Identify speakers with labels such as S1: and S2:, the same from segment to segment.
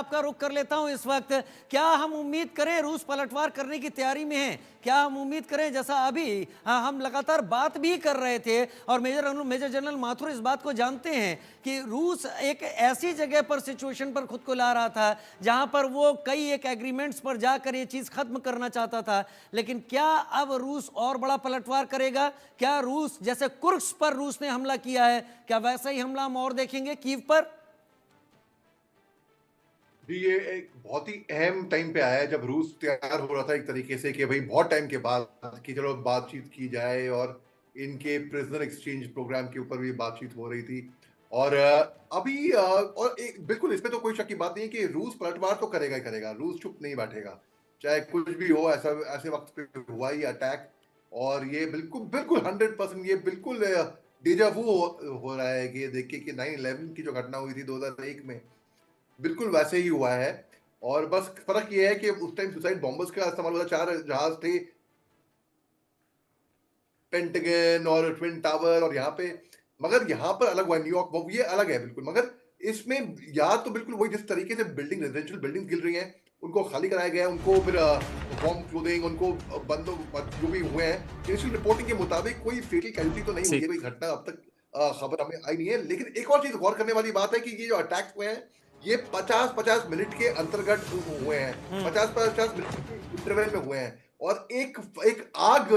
S1: आपका रुख कर लेता हूं इस वक्त। क्या हम उम्मीद करें रूस पलटवार करने की तैयारी में है? क्या हम उम्मीद करें, जैसा अभी हम लगातार बात भी कर रहे थे और मेजर जनरल माथुर इस बात को जानते हैं कि रूस एक ऐसी जगह पर, सिचुएशन पर खुद को ला रहा था जहां पर वो कई एक एग्रीमेंट्स पर जाकर ये चीज खत्म करना चाहता था, लेकिन क्या अब रूस और बड़ा पलटवार करेगा? क्या रूस, जैसे कुर्स्क पर रूस ने हमला किया है, क्या वैसा ही हमला हम और देखेंगे कीव पर?
S2: जी, ये एक बहुत ही अहम टाइम पे आया है जब रूस तैयार हो रहा था एक तरीके से कि भाई बहुत टाइम के बाद कि चलो बातचीत की जाए, और इनके प्रिजनर एक्सचेंज प्रोग्राम के ऊपर भी बातचीत हो रही थी। और अभी और एक बिल्कुल इसमें तो कोई शक की बात नहीं है कि रूस पलटवार तो करेगा ही करेगा, रूस चुप नहीं बैठेगा चाहे कुछ भी हो। ऐसा ऐसे वक्त पे हुआ ही अटैक, और ये बिल्कुल बिल्कुल 100% ये बिल्कुल डेजावू हो रहा है कि ये देखिए कि 9/11 की जो घटना हुई थी 2001 में, बिल्कुल वैसे ही हुआ है। और बस फ़र्क ये है कि उस टाइम सुसाइड बॉम्बर्स का इस्तेमाल हुआ था, 4 जहाज़ थे, पेंटागन और ट्विन टावर, और यहाँ पे मगर यहाँ पर अलग हुआ है न्यूयॉर्क, वो ये अलग है बिल्कुल। मगर इसमें या तो बिल्कुल वही जिस तरीके से रेज़िडेंशियल बिल्डिंग गिर रही हैं, उनको खाली कराया गया है, उनको फिर वार्म क्लोथिंग, उनको बंदों जो भी हुए हैं, इनिशियल रिपोर्टिंग के मुताबिक कोई फेटल कैजुअल्टी तो नहीं हुई
S1: जी।
S2: है, कोई घटना अब तक खबर हमें आई नहीं है। लेकिन एक और चीज़ गौर करने वाली बात है कि ये जो अटैक्स हुए हैं, ये 50-50 मिनट के अंतर्गत हुए हैं,
S1: हम्म।
S2: 50-50 मिनट के इंटरवल में हुए हैं। और एक एक आग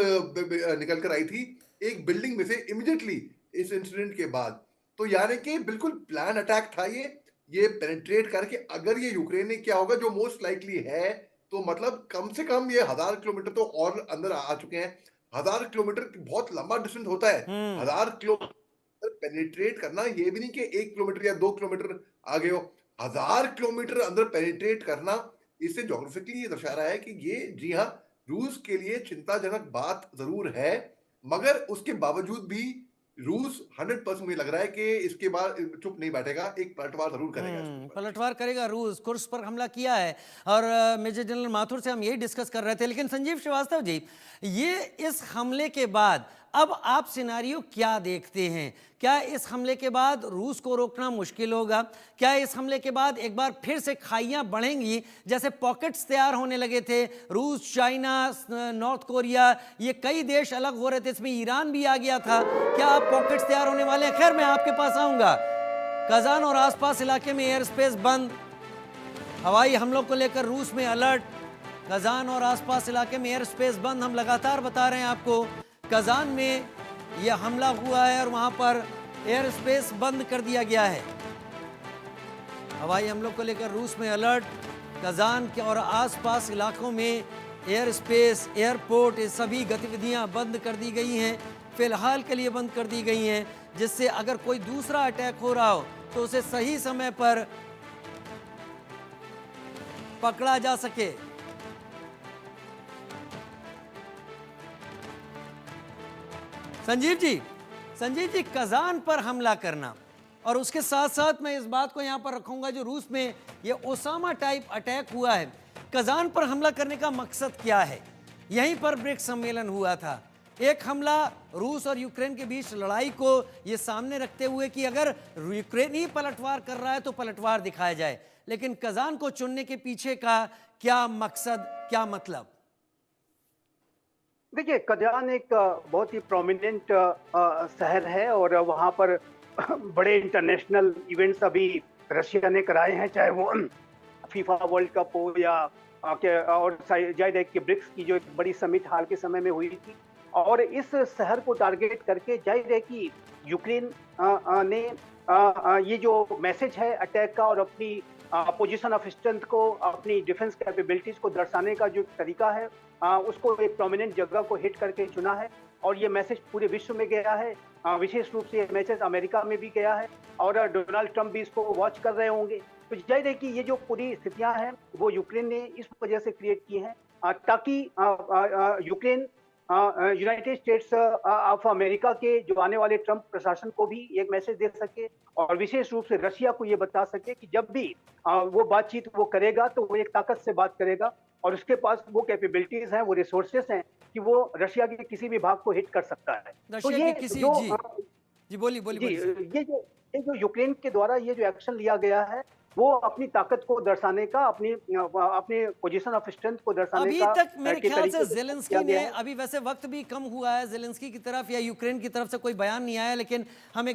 S2: निकल कर आई थी एक बिल्डिंग में से इमीडिएटली इस इंसिडेंट के बाद। तो यानी कि बिल्कुल प्लान अटैक था ये पेनिट्रेट करके अगर ये यूक्रेन ने किया होगा, जो मोस्ट लाइकली है, तो मतलब कम से कम ये 1000 किलोमीटर तो और अंदर आ चुके हैं। 1000 किलोमीटर बहुत लंबा डिस्टेंस होता है।
S1: हम्म।
S2: 1000 किलोमीटर पेनिट्रेट करना, ये भी नहीं कि 1 किलोमीटर या 2 किलोमीटर आगे हो, 1000 किलोमीटर अंदर पेनिट्रेट करना, इससे जोग्राफिकली ये दर्शा रहा है कि ये, जी हाँ, रूस के लिए चिंताजनक बात जरूर है। मगर उसके बावजूद भी रूस 100% मुझे लग रहा है कि इसके बाद चुप नहीं बैठेगा, एक पलटवार जरूर करेगा इसके ऊपर।
S1: पलटवार करेगा रूस, कुर्स्क पर हमला किया है। और मेजर जनरल माथुर से हम यही डिस्कस कर रहे थे। लेकिन संजीव श्रीवास्तव जी, ये इस हमले के बाद अब आप सिनारियो क्या देखते हैं? क्या इस हमले के बाद रूस को रोकना मुश्किल होगा? क्या इस हमले के बाद एक बार फिर से खाइयां बढ़ेंगी, जैसे पॉकेट्स तैयार होने लगे थे, रूस, चाइना, नॉर्थ कोरिया, ये कई देश अलग हो रहे थे, इसमें ईरान भी आ गया था, क्या अब पॉकेट्स तैयार होने वाले हैं? खैर, मैं आपके पास आऊंगा। कजान और आसपास इलाके में एयर स्पेस बंद, हवाई हमलों को लेकर रूस में अलर्ट। कजान और आसपास इलाके में एयर स्पेस बंद, हम लगातार बता रहे हैं आपको। कजान में यह हमला हुआ है और वहां पर एयर स्पेस बंद कर दिया गया है। हवाई हमलों को लेकर रूस में अलर्ट। कजान के और आसपास इलाकों में एयर स्पेस, एयरपोर्ट, ये सभी गतिविधियां बंद कर दी गई हैं, फिलहाल के लिए बंद कर दी गई हैं, जिससे अगर कोई दूसरा अटैक हो रहा हो तो उसे सही समय पर पकड़ा जा सके। संजीव जी, कजान पर हमला करना, और उसके साथ साथ मैं इस बात को यहां पर रखूंगा, जो रूस में ये ओसामा टाइप अटैक हुआ है, कजान पर हमला करने का मकसद क्या है? यहीं पर ब्रिक्स सम्मेलन हुआ था। एक हमला रूस और यूक्रेन के बीच लड़ाई को ये सामने रखते हुए कि अगर यूक्रेन ही पलटवार कर रहा है तो पलटवार दिखाया जाए, लेकिन कजान को चुनने के पीछे का क्या मकसद, क्या मतलब?
S3: देखिए, कजान एक बहुत ही प्रोमिनेंट शहर है और वहाँ पर बड़े इंटरनेशनल इवेंट्स अभी रशिया ने कराए हैं, चाहे वो फीफा वर्ल्ड कप हो या और जाहिर है कि ब्रिक्स की जो एक बड़ी समिट हाल के समय में हुई थी। और इस शहर को टारगेट करके जाहिर है कि यूक्रेन ने ये जो मैसेज है अटैक का और अपनी पोजीशन ऑफ स्ट्रेंथ को, अपनी डिफेंस कैपेबिलिटीज को दर्शाने का जो तरीका है, उसको एक प्रोमिनेंट जगह को हिट करके चुना है। और ये मैसेज पूरे विश्व में गया है, विशेष रूप से ये मैसेज अमेरिका में भी गया है और डोनाल्ड ट्रंप भी इसको वॉच कर रहे होंगे। तो जाहिर है कि ये जो पूरी स्थितियां हैं वो यूक्रेन ने इस वजह से क्रिएट की हैं ताकि Ukraine United states of America के जो आने वाले ट्रंप प्रशासन को भी एक मैसेज दे सके और विशेष रूप से रशिया को ये बता सके कि जब भी वो बातचीत वो करेगा तो वो एक ताकत से बात करेगा और उसके पास वो कैपेबिलिटीज हैं, वो रिसोर्सेस हैं कि वो रशिया के किसी भी भाग को हिट कर सकता है। तो
S1: रशिया
S3: ये
S1: की किसी,
S3: जो
S1: जी जी, बोलिए बोलिए
S3: जी
S1: बोलिए सर।
S3: ये जो यूक्रेन के द्वारा ये जो एक्शन लिया गया है, वो अपनी ताकत को दर्शाने का, अपनी पोजीशन ऑफ स्ट्रेंथ को दर्शाने
S1: अभी
S3: का
S1: तक मेरे
S3: के
S1: ख्याल
S3: तरीके
S1: से
S3: से
S1: जेलेंस्की
S3: किया
S1: ने,
S3: गया है।
S1: अभी वैसे वक्त भी कम हुआ है, जेलेंस्की की तरफ या यूक्रेन की तरफ से कोई बयान नहीं आया, लेकिन हमें